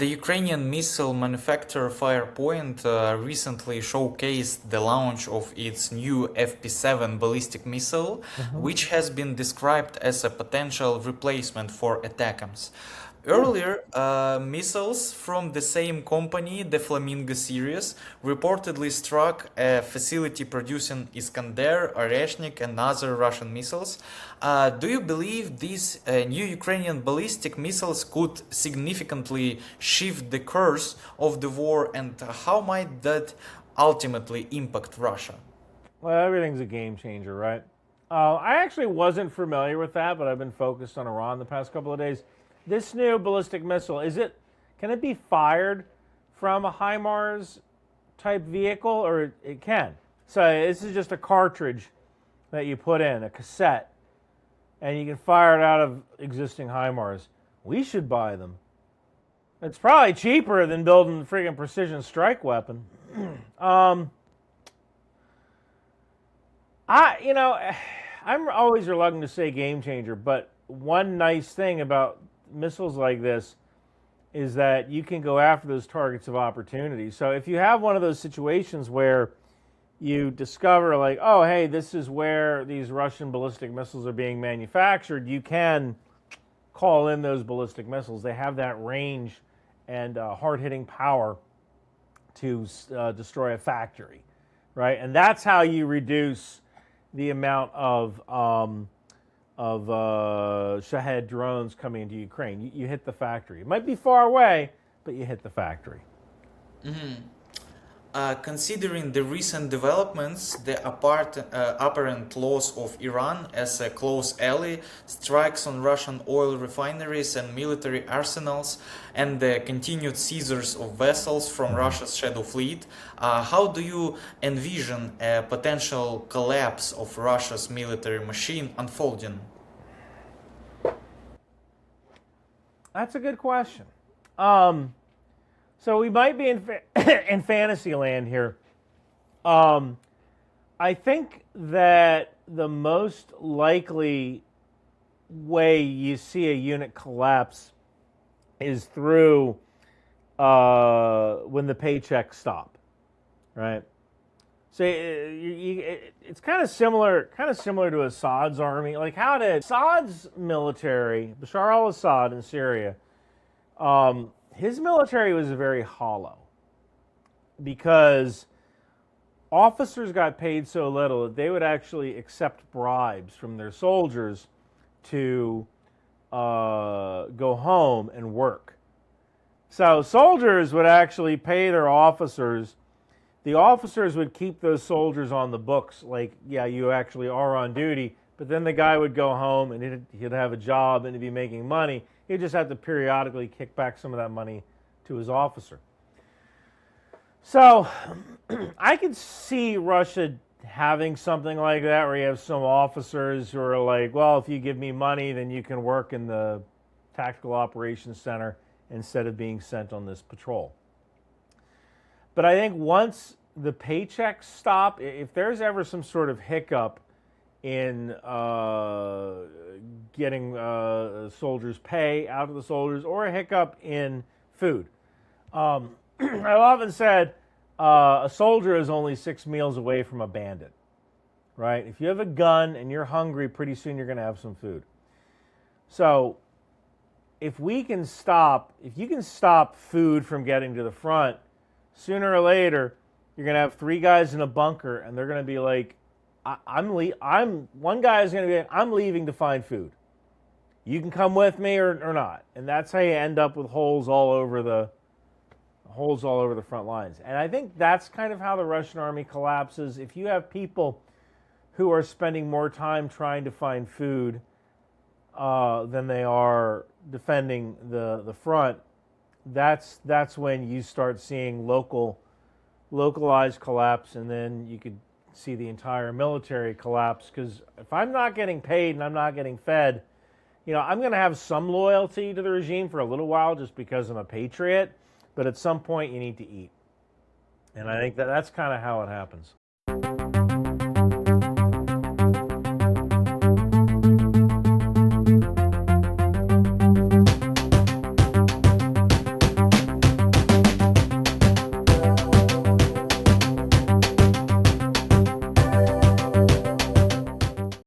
The Ukrainian missile manufacturer Firepoint recently showcased the launch of its new FP7 ballistic missile, which has been described as a potential replacement for ATACMS. Earlier, missiles from the same company, the Flamingo series, reportedly struck a facility producing Iskander, Oreshnik, and other Russian missiles. Do you believe these new Ukrainian ballistic missiles could significantly shift the course of the war, and how might that ultimately impact Russia? Well, everything's a game changer, right? I actually wasn't familiar with that, but I've been focused on Iran the past couple of days. This new ballistic missile, can it be fired from a HIMARS type vehicle, or it can? So this is just a cartridge that you put in, a cassette, and you can fire it out of existing HIMARS. We should buy them. It's probably cheaper than building a freaking precision strike weapon. I'm always reluctant to say game changer, but one nice thing about missiles like this is that you can go after those targets of opportunity. So if you have one of those situations where you discover, like, oh, hey, this is where these Russian ballistic missiles are being manufactured, you can call in those ballistic missiles. They have that range and hard-hitting power to destroy a factory, right? And that's how you reduce the amount of Shahed drones coming into Ukraine. You hit the factory. It might be far away, but you hit the factory. Considering the recent developments, the apparent loss of Iran as a close ally, strikes on Russian oil refineries and military arsenals, and the continued seizures of vessels from Russia's Shadow Fleet, how do you envision a potential collapse of Russia's military machine unfolding? That's a good question. So we might be in fantasy land here. I think that the most likely way you see a unit collapse is through when the paychecks stop, right? So it's kind of similar to Assad's army. Like, how did Assad's military, Bashar al-Assad in Syria, his military was very hollow because officers got paid so little that they would actually accept bribes from their soldiers to go home and work. So soldiers would actually pay their officers. The officers would keep those soldiers on the books, like, yeah, you actually are on duty, but then the guy would go home and he'd have a job and he'd be making money. He'd just have to periodically kick back some of that money to his officer. So I could see Russia having something like that, where you have some officers who are like, well, if you give me money, then you can work in the tactical operations center instead of being sent on this patrol. But I think once the paychecks stop, if there's ever some sort of hiccup in getting soldiers' pay out of the soldiers, or a hiccup in food. I've often said a soldier is only 6 meals away from a bandit, right? If you have a gun and you're hungry, pretty soon you're going to have some food. So if you can stop food from getting to the front, sooner or later, you're going to have 3 guys in a bunker, and they're going to be like, one guy is going to be, I'm leaving to find food. You can come with me or not. And that's how you end up with holes all over the front lines. And I think that's kind of how the Russian army collapses. If you have people who are spending more time trying to find food than they are defending the front, that's when you start seeing localized collapse, and then you could see the entire military collapse. Because if I'm not getting paid and I'm not getting fed, I'm going to have some loyalty to the regime for a little while just because I'm a patriot, but at some point you need to eat. And I think that's kind of how it happens.